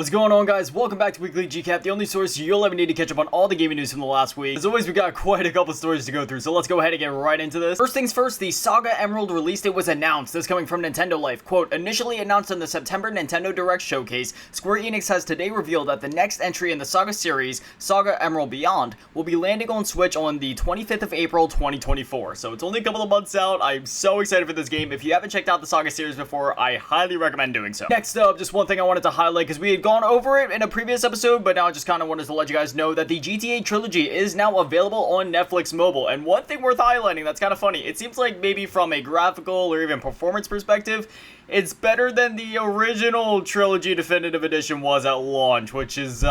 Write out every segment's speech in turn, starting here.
What's going on, guys? Welcome back to Weekly GCap, the only source you'll ever need to catch up on all the gaming news from the last week. As always, we got quite a couple stories to go through, so let's go ahead and get right into this. First things first, the SaGa Emerald release date was announced. This coming from Nintendo Life. Quote, initially announced in the September Nintendo Direct showcase, Square Enix has today revealed that the next entry in the SaGa series, SaGa Emerald Beyond, will be landing on Switch on the 25th of April 2024. So it's only a couple of months out. I'm so excited for this game. If you haven't checked out the SaGa series before, I highly recommend doing so. Next up, just one thing I wanted to highlight, because we had gone over it in a previous episode, but now I just kind of wanted to let you guys know that the GTA Trilogy is now available on Netflix Mobile. And one thing worth highlighting that's kind of funny, it seems like maybe from a graphical or even performance perspective, it's better than the original Trilogy Definitive Edition was at launch, which is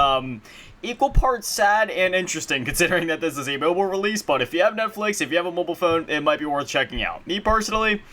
equal parts sad and interesting considering that this is a mobile release. But if you have Netflix, if you have a mobile phone, it might be worth checking out. Me personally,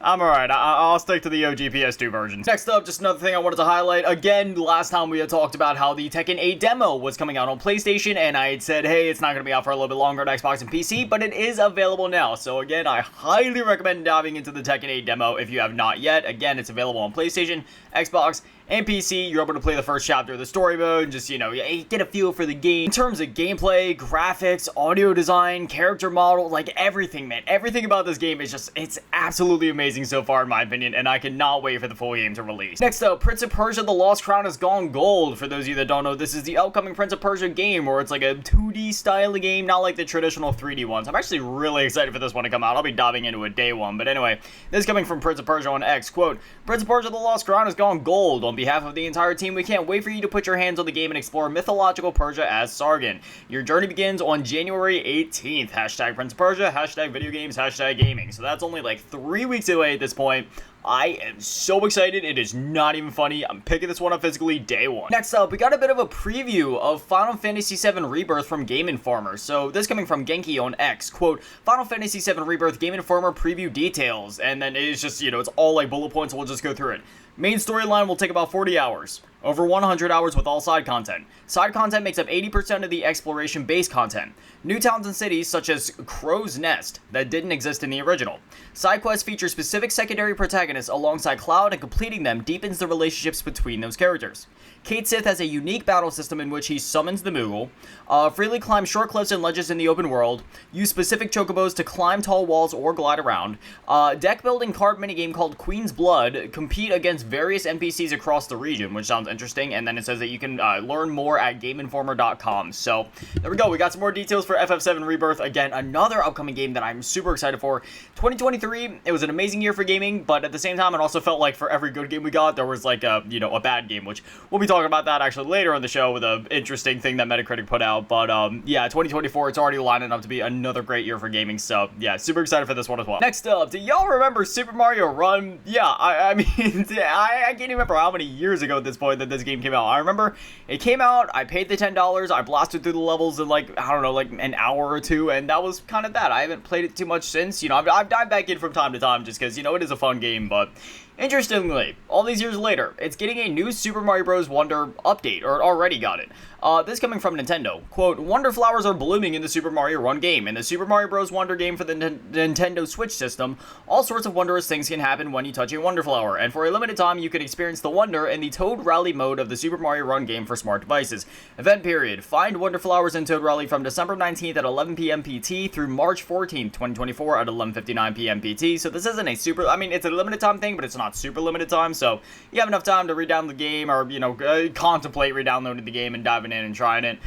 I'm alright, I'll stick to the OG PS2 version. Next up, just another thing I wanted to highlight. Again, last time we had talked about how the Tekken 8 demo was coming out on PlayStation, and I had said, hey, it's not going to be out for a little bit longer on Xbox and PC, but it is available now. So again, I highly recommend diving into the Tekken 8 demo if you have not yet. Again, it's available on PlayStation, Xbox, and PC. You're able to play the first chapter of the story mode, just, you know, get a feel for the game. In terms of gameplay, graphics, audio design, character model, like everything, man. Everything about this game is just, it's absolutely amazing so far in my opinion, and I cannot wait for the full game to release. Next up, Prince of Persia: The Lost Crown has gone gold. For those of you that don't know, this is the upcoming Prince of Persia game, where it's like a 2D style of game, not like the traditional 3D ones. I'm actually really excited for this one to come out. I'll be diving into it day one, but anyway, this is coming from Prince of Persia on X. Quote, Prince of Persia: The Lost Crown has gone gold. On behalf of the entire team, we can't wait for you to put your hands on the game and explore mythological Persia as Sargon. Your journey begins on January 18th. Hashtag Prince of Persia, hashtag video games, hashtag gaming. So that's only like 3 weeks away at this point. I am so excited, it is not even funny. I'm picking this one up physically day one. Next up, we got a bit of a preview of Final Fantasy VII Rebirth from Game Informer. So this coming from Genki on X. Quote, Final Fantasy VII Rebirth Game Informer preview details. And then it's just, you know, it's all like bullet points, so we'll just go through it. Main storyline will take about 40 hours. Over 100 hours with all side content. Side content makes up 80% of the exploration base content. New towns and cities such as Crow's Nest that didn't exist in the original. Side quests feature specific secondary protagonists alongside Cloud, and completing them deepens the relationships between those characters. Cait Sith has a unique battle system in which he summons the Moogle, freely climb short cliffs and ledges in the open world, use specific chocobos to climb tall walls or glide around, deck building card minigame called Queen's Blood, compete against various NPCs across the region, which sounds interesting, and then it says that you can learn more at GameInformer.com. So there we go, we got some more details for FF7 Rebirth. Again, another upcoming game that I'm super excited for. 2023, it was an amazing year for gaming, but at the same time, it also felt like for every good game we got, there was like a, you know, a bad game, which we'll be talking about that actually later on the show with an interesting thing that Metacritic put out. But yeah, 2024, it's already lining up to be another great year for gaming, so yeah, super excited for this one as well. Next up, do y'all remember Super Mario Run? Yeah, I mean, I can't even remember how many years ago at this point that this game came out. I remember it came out, I paid the $10, I blasted through the levels in like, I don't know, like an hour or two, and that was kind of that. I haven't played it too much since. You know, I've dived back in from time to time just because, you know, it is a fun game. But interestingly, all these years later, it's getting a new Super Mario Bros. Wonder update, or it already got it. This coming from Nintendo. Quote, Wonder flowers are blooming in the Super Mario Run game. In the Super Mario Bros. Wonder game for the Nintendo Switch system, all sorts of wondrous things can happen when you touch a Wonder flower, and for a limited time, you can experience the wonder in the Toad Rally mode of the Super Mario Run game for smart devices. Event period. Find Wonder flowers in Toad Rally from December 19th at 11 p.m. PT through March 14th, 2024 at 11:59 p.m. PT. So this isn't a super, I mean, it's a limited time thing, but it's not super limited time, so you have enough time to redownload the game, or, you know, contemplate redownloading the game and diving in and trying it.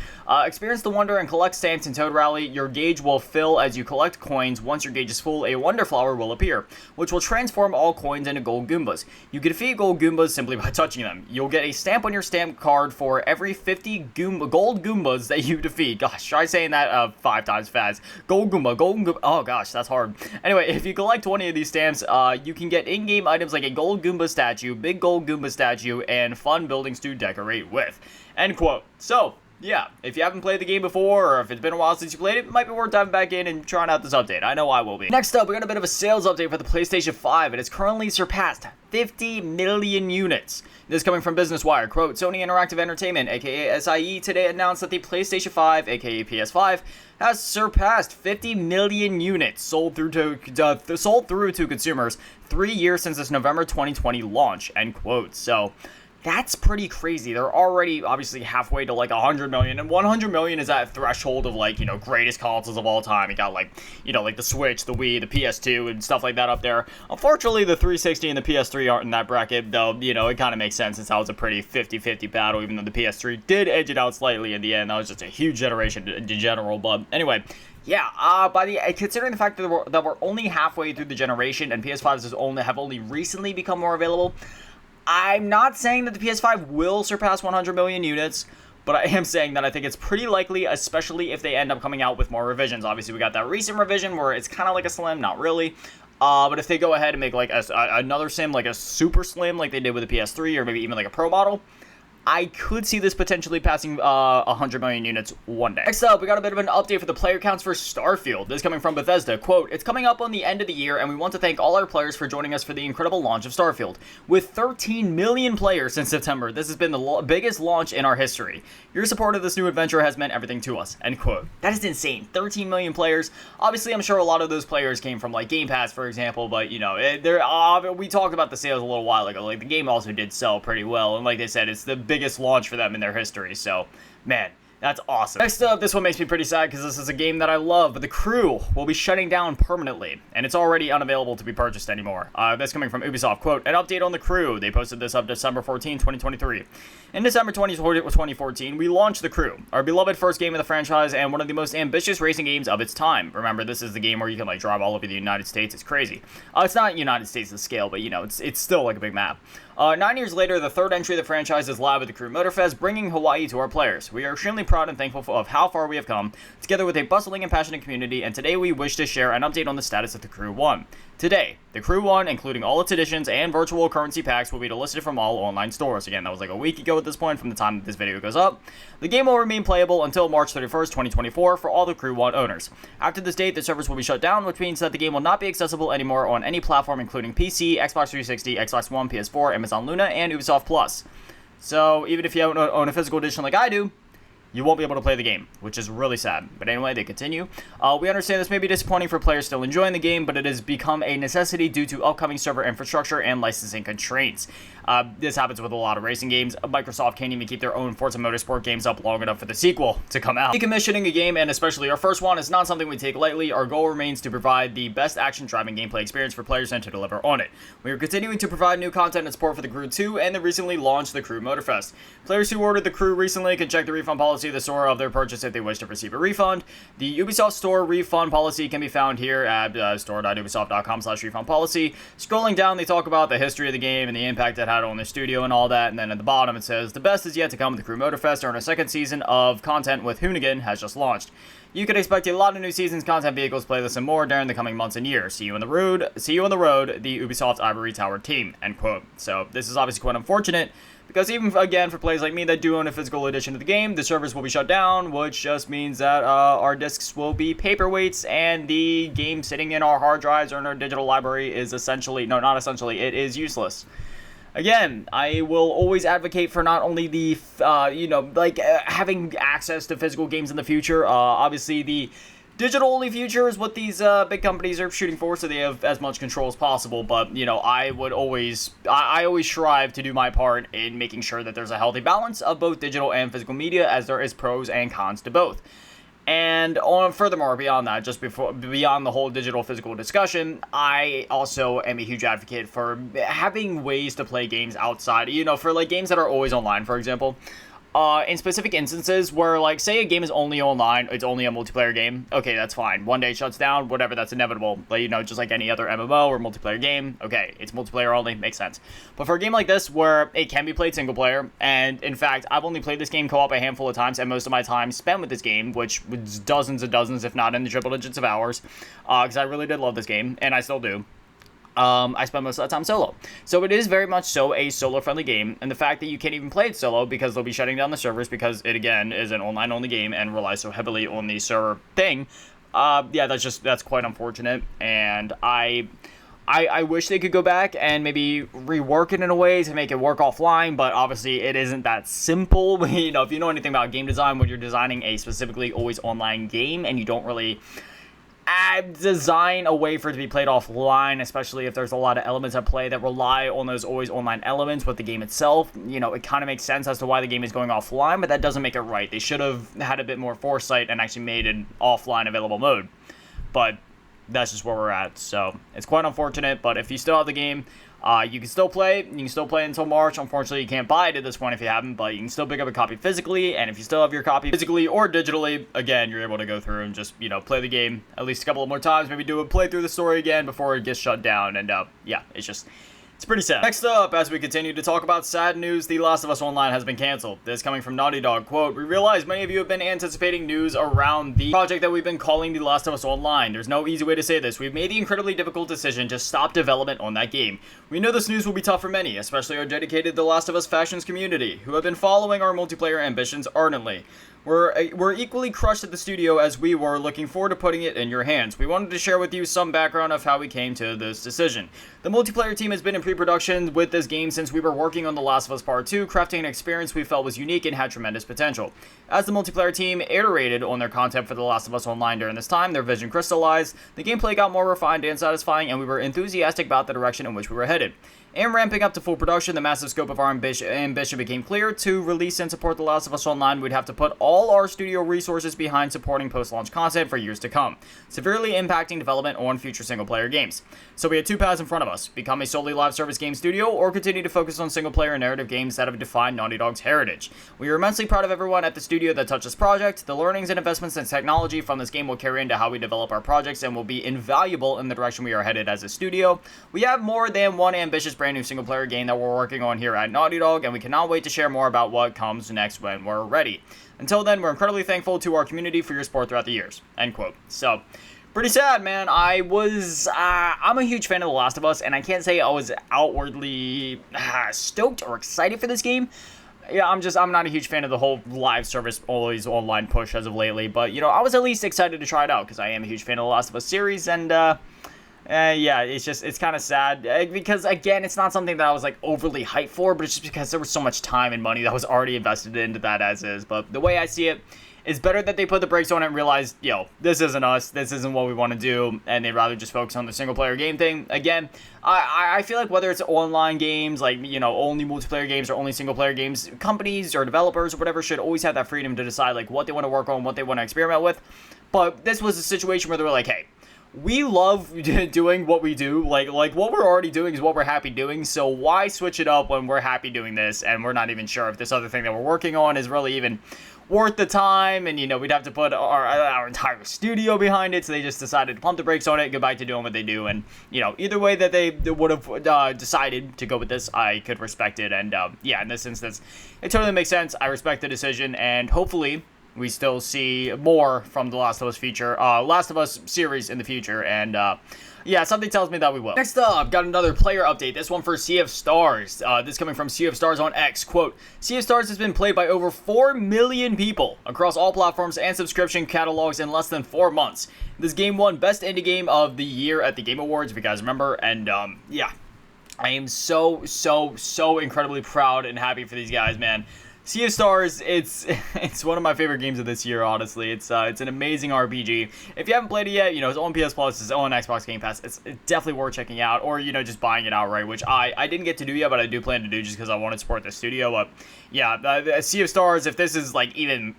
Experience the wonder and collect stamps in Toad Rally. Your gauge will fill as you collect coins. Once your gauge is full, a Wonder flower will appear, which will transform all coins into gold Goombas. You can defeat gold Goombas simply by touching them. You'll get a stamp on your stamp card for every 50 gold Goombas that you defeat. Gosh, try saying that 5 times fast. Gold Goomba. Oh gosh, that's hard. Anyway, if you collect 20 of these stamps, you can get in-game items like a gold Goomba statue, big gold Goomba statue, and fun buildings to decorate with. End quote. So, yeah, if you haven't played the game before, or if it's been a while since you played it, it might be worth diving back in and trying out this update. I know I will be. Next up, we got a bit of a sales update for the PlayStation 5, and it's currently surpassed 50 million units. This coming from Business Wire. Quote, Sony Interactive Entertainment, aka SIE, today announced that the PlayStation 5, aka PS5, has surpassed 50 million units sold through to consumers 3 years since its November 2020 launch, end quote. So, That's pretty crazy. They're already obviously halfway to like 100 million, and 100 million is that threshold of like, greatest consoles of all time. You got like, like the Switch, the Wii, the PS2, and stuff like that up there. Unfortunately, the 360 and the PS3 aren't in that bracket, though, it kind of makes sense since that was a pretty 50-50 battle, even though the PS3 did edge it out slightly in the end. That was just a huge generation in general, but anyway. Yeah, considering the fact that we're only halfway through the generation and PS5s have only recently become more available, I'm not saying that the PS5 will surpass 100 million units, but I am saying that I think it's pretty likely, especially if they end up coming out with more revisions. Obviously, we got that recent revision where it's kind of like a slim, not really. But if they go ahead and make like another sim, like a super slim, like they did with the PS3, or maybe even like a Pro model, I could see this potentially passing 100 million units one day. Next up, we got a bit of an update for the player counts for Starfield. This coming from Bethesda. Quote, "It's coming up on the end of the year, and we want to thank all our players for joining us for the incredible launch of Starfield. With 13 million players since September, this has been the biggest launch in our history. Your support of this new adventure has meant everything to us." End quote. That is insane. 13 million players. Obviously, I'm sure a lot of those players came from like Game Pass, for example, but we talked about the sales a little while ago. Like the game also did sell pretty well, and like they said, it's the biggest launch for them in their history, so man, that's awesome. Next up, this one makes me pretty sad because this is a game that I love, but The Crew will be shutting down permanently, and it's already unavailable to be purchased anymore. That's coming from Ubisoft. Quote, "An update on The Crew." They posted this up December 14, 2023. "In December 2014, we launched The Crew, our beloved first game of the franchise and one of the most ambitious racing games of its time." Remember, this is the game where you can like drive all over the United States. It's crazy. It's not United States to scale, but it's still like a big map. 9 years later, the third entry of the franchise is live at the Crew Motorfest, bringing Hawaii to our players. We are extremely proud and thankful of how far we have come, together with a bustling and passionate community, and today we wish to share an update on the status of the Crew 1. Today, the Crew 1, including all its editions and virtual currency packs, will be delisted from all online stores. Again, that was like a week ago at this point from the time that this video goes up. The game will remain playable until March 31st, 2024 for all the Crew 1 owners. After this date, the servers will be shut down, which means that the game will not be accessible anymore on any platform, including PC, Xbox 360, Xbox One, PS4, Amazon Luna, and Ubisoft Plus. So, even if you own a physical edition like I do, you won't be able to play the game, which is really sad. But anyway, they continue. "We understand this may be disappointing for players still enjoying the game, but it has become a necessity due to upcoming server infrastructure and licensing constraints." This happens with a lot of racing games. Microsoft can't even keep their own Forza Motorsport games up long enough for the sequel to come out. Decommissioning a game, and especially our first one, is not something we take lightly. Our goal remains to provide the best action-driving gameplay experience for players and to deliver on it. We are continuing to provide new content and support for the Crew 2 and the recently launched the Crew Motorfest. Players who ordered the Crew recently can check the refund policy of the store of their purchase if they wish to receive a refund. The Ubisoft Store refund policy can be found here at store.ubisoft.com/refund policy. Scrolling down, they talk about the history of the game and the impact it had on the studio and all that, and then at the bottom it says, "The best is yet to come with the Crew Motorfest, and our second season of content with Hoonigan has just launched. You can expect a lot of new seasons, content, vehicles, playlists, and more during the coming months and years. See you on the road, the Ubisoft Ivory Tower team." End quote. So this is obviously quite unfortunate, because even, again, for players like me that do own a physical edition of the game, the servers will be shut down, which just means that our discs will be paperweights, and the game sitting in our hard drives or in our digital library is essentially, no, not essentially, it is useless. Again, I will always advocate for not only the, having access to physical games in the future. Obviously, the digital-only future is what these big companies are shooting for, so they have as much control as possible. But, I always strive to do my part in making sure that there's a healthy balance of both digital and physical media, as there is pros and cons to both. And furthermore, beyond that, beyond the whole digital physical discussion, I also am a huge advocate for having ways to play games outside, for like games that are always online, for example. In specific instances where, like, say a game is only online, it's only a multiplayer game, okay, that's fine. One day it shuts down, whatever, that's inevitable. But, just like any other MMO or multiplayer game, okay, it's multiplayer only, makes sense. But for a game like this, where it can be played single player, and in fact, I've only played this game co-op a handful of times, and most of my time spent with this game, which was dozens and dozens, if not in the triple digits of hours, because I really did love this game, and I still do. I spend most of that time solo. So it is very much so a solo-friendly game, and the fact that you can't even play it solo because they'll be shutting down the servers because it, again, is an online-only game and relies so heavily on the server thing, that's quite unfortunate, and I wish they could go back and maybe rework it in a way to make it work offline, but obviously it isn't that simple. If you know anything about game design, when you're designing a specifically always online game and you don't really design a way for it to be played offline, especially if there's a lot of elements at play that rely on those always online elements with the game itself. You know, it kind of makes sense as to why the game is going offline, but that doesn't make it right. They should have had a bit more foresight and actually made an offline available mode. But that's just where we're at, so it's quite unfortunate. But if you still have the game, you can still play. You can still play until March. Unfortunately, you can't buy it at this point if you haven't, but you can still pick up a copy physically, and if you still have your copy physically or digitally, again, you're able to go through and just, you know, play the game at least a couple of more times, maybe do a play through the story again before it gets shut down, and yeah, it's pretty sad. Next up, as we continue to talk about sad news, The Last of Us Online has been canceled. This coming from Naughty Dog. Quote, "We realize many of you have been anticipating news around the project that we've been calling The Last of Us Online. There's no easy way to say this. We've made the incredibly difficult decision to stop development on that game. We know this news will be tough for many, especially our dedicated The Last of Us factions community, who have been following our multiplayer ambitions ardently. We're equally crushed at the studio as we were, looking forward to putting it in your hands. We wanted to share with you some background of how we came to this decision. The multiplayer team has been in pre-production with this game since we were working on The Last of Us Part 2, crafting an experience we felt was unique and had tremendous potential. As the multiplayer team iterated on their content for The Last of Us Online during this time, their vision crystallized, the gameplay got more refined and satisfying, and we were enthusiastic about the direction in which we were headed. And ramping up to full production, the massive scope of our ambition became clear. To release and support The Last of Us Online, we'd have to put all our studio resources behind supporting post-launch content for years to come, severely impacting development on future single-player games. So we had two paths in front of us: become a solely live service game studio, or continue to focus on single-player narrative games that have defined Naughty Dog's heritage. We are immensely proud of everyone at the studio that touched this project. The learnings and investments in technology from this game will carry into how we develop our projects and will be invaluable in the direction we are headed as a studio. We have more than one ambitious brand new single-player game that we're working on here at Naughty Dog, and we cannot wait to share more about what comes next when we're ready. Until then, we're incredibly thankful to our community for your support throughout the years." End quote. So, pretty sad, man. I'm a huge fan of The Last of Us, and I can't say I was outwardly stoked or excited for this game. Yeah, I'm not a huge fan of the whole live service, always online push as of lately, but, you know, I was at least excited to try it out, because I am a huge fan of The Last of Us series, and, yeah, it's kind of sad, because, again, it's not something that I was, like, overly hyped for, but it's just because there was so much time and money that was already invested into that as is. But the way I see it, it's better that they put the brakes on it and realize, yo, this isn't us, this isn't what we want to do, and they'd rather just focus on the single-player game thing. Again, I feel like whether it's online games, like, you know, only multiplayer games or only single-player games, companies or developers or whatever should always have that freedom to decide, like, what they want to work on, what they want to experiment with. But this was a situation where they were like, hey, we love doing what we do, like what we're already doing is what we're happy doing, so why switch it up when we're happy doing this, and we're not even sure if this other thing that we're working on is really even worth the time, and, you know, we'd have to put our entire studio behind it, so they just decided to pump the brakes on it, go back to doing what they do, and, you know, either way that they would have decided to go with this, I could respect it, and, yeah, in this instance, it totally makes sense. I respect the decision, and hopefully we still see more from the Last of Us series in the future, and, yeah, something tells me that we will. Next up, got another player update, this one for Sea of Stars. This coming from Sea of Stars on X. Quote, "Sea of Stars has been played by over 4 million people across all platforms and subscription catalogs in less than 4 months. This game won Best Indie Game of the Year at the Game Awards, if you guys remember, and, yeah, I am so incredibly proud and happy for these guys, man. Sea of Stars, it's one of my favorite games of this year, honestly. It's an amazing RPG. If you haven't played it yet, you know, it's on PS Plus, it's on Xbox Game Pass. It's definitely worth checking out, or, you know, just buying it outright, which I didn't get to do yet, but I do plan to do just because I want to support the studio. But, yeah, Sea of Stars, if this is, like, even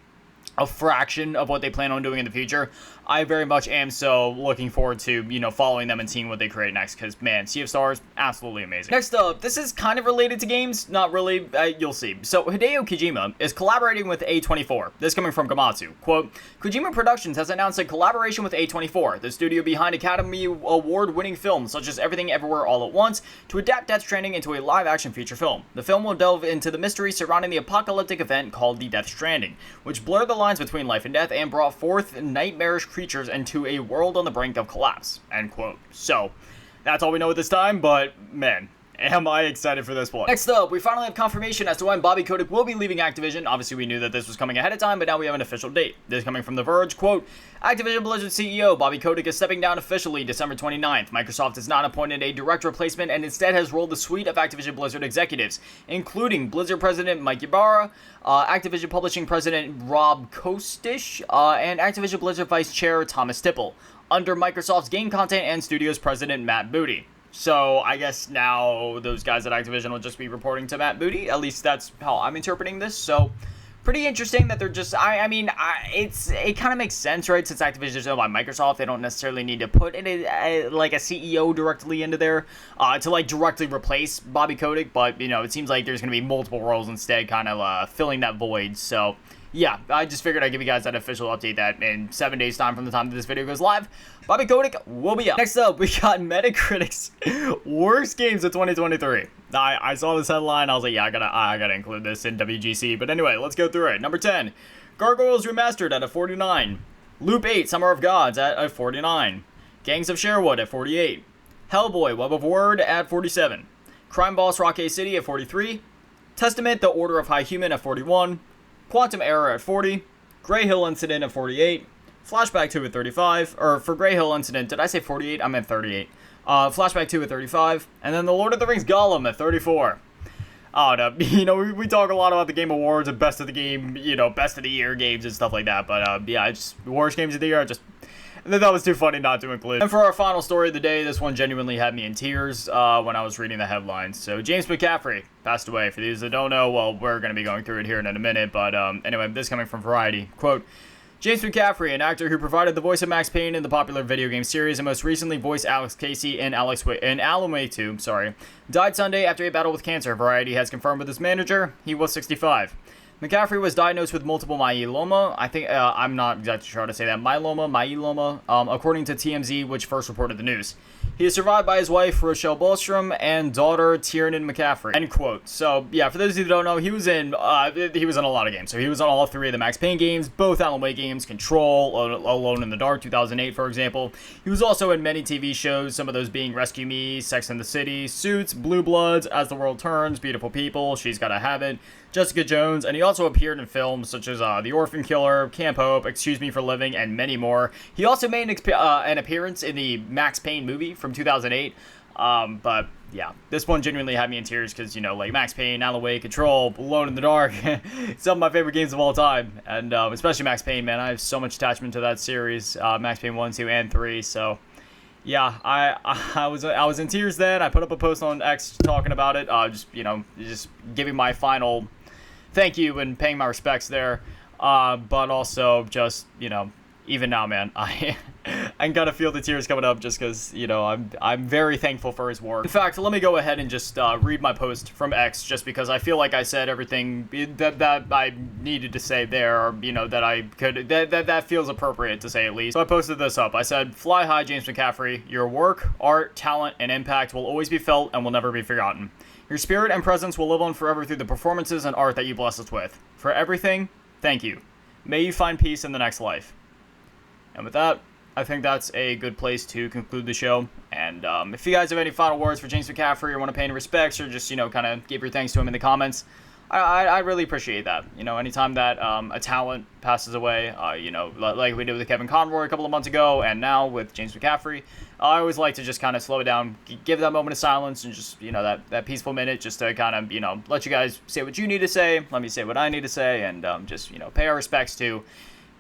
a fraction of what they plan on doing in the future, I very much am so looking forward to, you know, following them and seeing what they create next, because, man, Sea of Stars, absolutely amazing. Next up, this is kind of related to games, not really, you'll see. So, Hideo Kojima is collaborating with A24. This coming from Gamatsu. Quote, "Kojima Productions has announced a collaboration with A24, the studio behind Academy Award-winning films such as Everything Everywhere All at Once, to adapt Death Stranding into a live-action feature film. The film will delve into the mystery surrounding the apocalyptic event called the Death Stranding, which blurred the lines between life and death and brought forth nightmarish creatures into a world on the brink of collapse." End quote. So, that's all we know at this time, but, man, am I excited for this one. Next up, we finally have confirmation as to when Bobby Kotick will be leaving Activision. Obviously, we knew that this was coming ahead of time, but now we have an official date. This coming from The Verge. Quote, "Activision Blizzard CEO Bobby Kotick is stepping down officially December 29th. Microsoft has not appointed a direct replacement and instead has rolled the suite of Activision Blizzard executives, including Blizzard President Mike Ybarra, Activision Publishing President Rob Kostick, and Activision Blizzard Vice Chair Thomas Tipple. under Microsoft's game content and studios president Matt Booty. So I guess now those guys at Activision will just be reporting to Matt Booty. At least that's how I'm interpreting this. So pretty interesting that they're just, it kind of makes sense, right? Since Activision is owned by Microsoft, they don't necessarily need to put like a CEO directly into there to like directly replace Bobby Kotick. But, you know, it seems like there's going to be multiple roles instead kind of filling that void. So yeah, I just figured I'd give you guys that official update that in 7 days time from the time that this video goes live, Bobby Kotick will be out. Next up, we got Metacritic's worst games of 2023. I saw this headline, I was like, yeah, I gotta include this in WGC. But anyway, let's go through it. Number 10, Gargoyles Remastered at a 49. Loop 8, Summer of Gods at a 49. Gangs of Sherwood at 48. Hellboy, Web of Word at 47. Crime Boss Rockay City at 43. Testament, The Order of High Human at 41. Quantum Error at 40, Grey Hill Incident at 48, Flashback 2 at 35, or for Grey Hill Incident, did I say 48? I meant 38. Flashback 2 at 35, and then The Lord of the Rings Gollum at 34. Oh, no, you know, we talk a lot about the Game Awards and best of the game, you know, best of the year games and stuff like that, but yeah, just worst games of the year, that was too funny not to include. And for our final story of the day, this one genuinely had me in tears when I was reading the headlines. So James McCaffrey passed away. For those that don't know, well, we're going to be going through it here in a minute. But anyway, this coming from Variety. Quote, James McCaffrey, an actor who provided the voice of Max Payne in the popular video game series and most recently voiced Alex Casey in Alan Wake 2, died Sunday after a battle with cancer. Variety has confirmed with his manager he was 65. McCaffrey was diagnosed with multiple myeloma. I think, I'm not exactly sure how to say that. Myeloma, according to TMZ, which first reported the news. He is survived by his wife, Rochelle Bostrom, and daughter, Tiernan McCaffrey. End quote. So, yeah, for those of you who don't know, he was in a lot of games. So he was on all three of the Max Payne games, both Alan Wake games, Control, Alone in the Dark, 2008, for example. He was also in many TV shows, some of those being Rescue Me, Sex and the City, Suits, Blue Bloods, As the World Turns, Beautiful People, She's Gotta Have It, Jessica Jones, and he also appeared in films such as The Orphan Killer, Camp Hope, Excuse Me for Living, and many more. He also made an appearance in the Max Payne movie from 2008, but yeah, this one genuinely had me in tears because, you know, like Max Payne, Alan Wake, Control, Alone in the Dark, some of my favorite games of all time, and especially Max Payne, man. I have so much attachment to that series, Max Payne 1, 2, and 3, so yeah, I was in tears then. I put up a post on X talking about it, just giving my final thank you and paying my respects there, but also just, you know, even now, man, I gotta feel the tears coming up just because, you know, I'm very thankful for his work. In fact, let me go ahead and just read my post from X, just because I feel like I said everything that I needed to say there, or, you know, that I could, that feels appropriate to say at least. So I posted this up. I said, "Fly high, James McCaffrey. Your work, art, talent, and impact will always be felt and will never be forgotten. Your spirit and presence will live on forever through the performances and art that you bless us with. For everything, thank you. May you find peace in the next life." And with that, I think that's a good place to conclude the show. And if you guys have any final words for James McCaffrey or want to pay any respects or just, you know, kind of give your thanks to him in the comments, I really appreciate that. You know, anytime that a talent passes away, you know, like we did with Kevin Conroy a couple of months ago, and now with James McCaffrey, I always like to just kind of slow it down, give that moment of silence, and just, you know, that peaceful minute just to kind of, you know, let you guys say what you need to say, let me say what I need to say, and just, you know, pay our respects to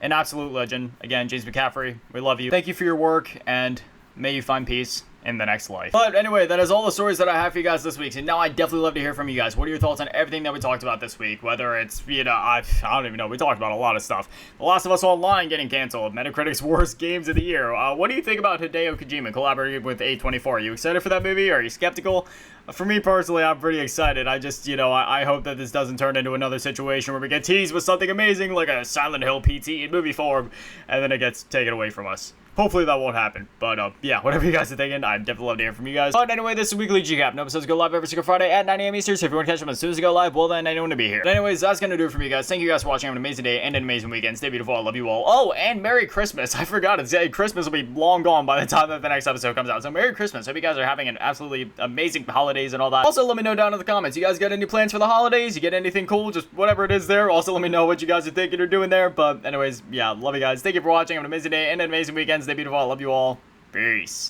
an absolute legend. Again, James McCaffrey, we love you. Thank you for your work, and may you find peace in the next life. But anyway, that is all the stories that I have for you guys this week. So now I'd definitely love to hear from you guys. What are your thoughts on everything that we talked about this week? Whether it's, you know, I don't even know. We talked about a lot of stuff. The Last of Us Online getting canceled. Metacritic's worst games of the year. What do you think about Hideo Kojima collaborating with A24? Are you excited for that movie? Are you skeptical? For me personally, I'm pretty excited. I just, you know, I hope that this doesn't turn into another situation where we get teased with something amazing like a Silent Hill PT in movie form, and then it gets taken away from us. Hopefully that won't happen. But, yeah, whatever you guys are thinking, I'd definitely love to hear from you guys. But anyway, this is Weekly GCap. No episodes go live every single Friday at 9 a.m. Eastern, so if you want to catch them as soon as they go live, well then, I don't want to be here. But anyways, that's going to do it for me, guys. Thank you guys for watching. Have an amazing day and an amazing weekend. Stay beautiful. I love you all. Oh, and Merry Christmas. I forgot. Christmas will be long gone by the time that the next episode comes out. So Merry Christmas. Hope you guys are having an absolutely amazing holidays and all that. Also, let me know down in the comments. You guys got any plans for the holidays? You get anything cool? Just whatever it is there. Also, let me know what you guys are thinking or doing there. But anyways, yeah, love you guys. Thank you for watching. Have an amazing day and an amazing weekend. Stay beautiful. I love you all. Peace.